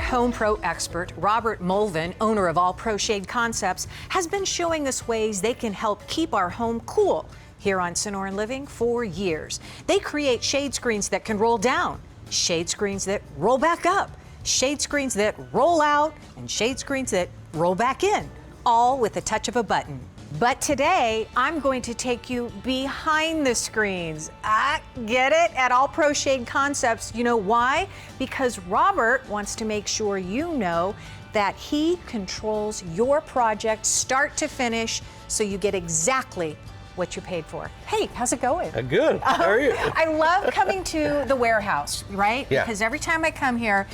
home pro expert, Robert Mulvin, owner of All Pro Shade Concepts, has been showing us ways they can help keep our home cool here on Sonoran Living for years. They create shade screens that can roll down, shade screens that roll back up, shade screens that roll out, and shade screens that roll back in, all with a touch of a button. But today, I'm going to take you behind the screens. Get it? At All Pro Shade Concepts. You know why? Because Robert wants to make sure you know that he controls your project start to finish so you get exactly what you paid for. Hey, how's it going? Good. How are you? I love coming to the warehouse, right? Yeah. Because every time I come here,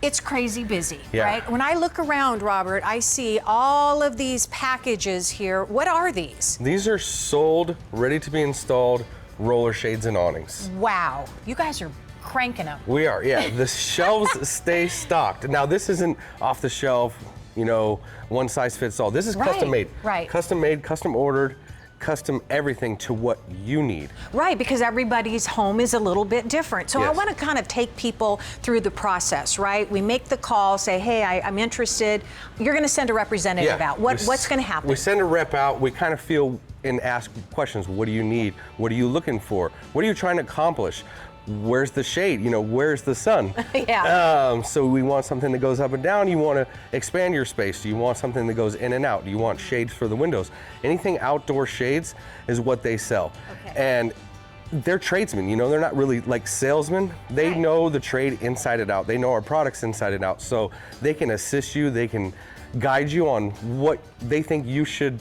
it's crazy busy, Yeah. right? When I look around, Robert, I see all of these packages here. What are these? These are sold, ready to be installed roller shades and awnings. Wow, you guys are cranking them. We are, yeah. The shelves stay stocked. Now, this isn't off the shelf, you know, one size fits all. This is custom made. Right. Custom made, custom ordered, custom everything to what you need. Right, because everybody's home is a little bit different. So I Yes. want to kind of take people through the process, right? We make the call, say, hey, I'm interested. You're going to send a representative out. What's going to happen? We send a rep out. We kind of feel and ask questions. What do you need? What are you looking for? What are you trying to accomplish? Where's the shade? You know, where's the sun? Yeah. So we want something that goes up and down. You want to expand your space. You want something that goes in and out. You want shades for the windows. Anything outdoor shades is what they sell. Okay. And they're tradesmen, you know, they're not really like salesmen. They Right. know the trade inside and out. They know our products inside and out. So they can assist you. They can guide you on what they think you should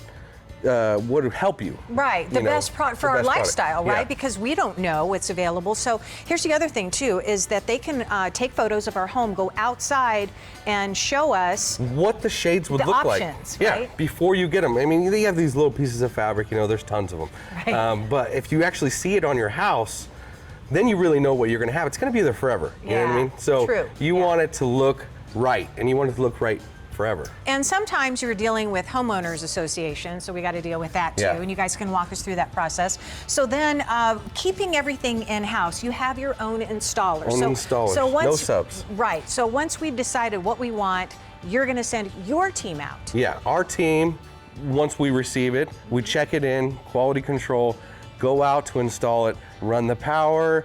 would help you. Right, the best product for our lifestyle, right? Yeah. Because we don't know what's available. So here's the other thing too, is that they can take photos of our home, go outside and show us what the shades would the look options, like. right? Yeah, before you get them. I mean, they have these little pieces of fabric, you know, there's tons of them. Right. But if you actually see it on your house, then you really know what you're gonna have. It's gonna be there forever, you know what I Yeah, mean? So true. you want it to look right, and you want it to look right forever. And sometimes you're dealing with homeowners associations, so we got to deal with that too. Yeah. And you guys can walk us through that process. So then, keeping everything in-house, you have your own installers. Own installers, no subs. Right. So once we've decided what we want, you're going to send your team out. Yeah, our team, once we receive it, we check it in, quality control, go out to install it, run the power,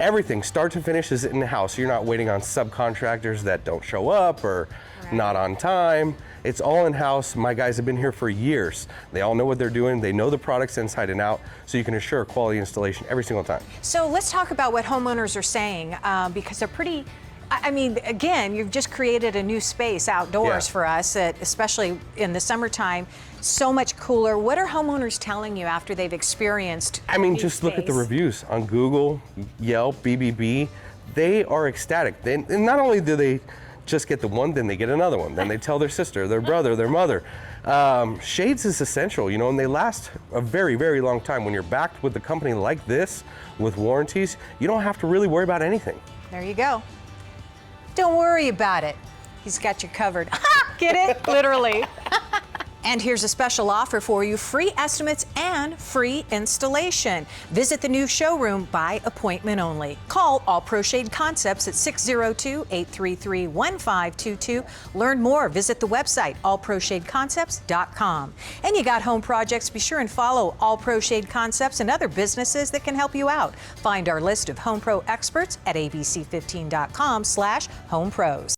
everything, start to finish is in the house. You're not waiting on subcontractors that don't show up or not on time. It's all in-house. My guys have been here for years. They all know what they're doing. They know the products inside and out, so you can assure quality installation every single time. So let's talk about what homeowners are saying, because they're pretty, I mean, again, you've just created a new space outdoors Yeah. for us, especially in the summertime, so much cooler. What are homeowners telling you after they've experienced I mean, new just look at the space? reviews on Google, Yelp, BBB. They are ecstatic. And not only do they just get the one, then they get another one. Then they tell their sister, their brother, their mother. Shades is essential, you know, and they last a very, very long time. When you're backed with a company like this, with warranties, you don't have to really worry about anything. There you go. Don't worry about it. He's got you covered. Get it? Literally. And here's a special offer for you, free estimates and free installation. Visit the new showroom by appointment only. Call All Pro Shade Concepts at 602-833-1522. Learn more, visit the website, allproshadeconcepts.com. And you got home projects, be sure and follow All Pro Shade Concepts and other businesses that can help you out. Find our list of Home Pro experts at abc15.com/homepros.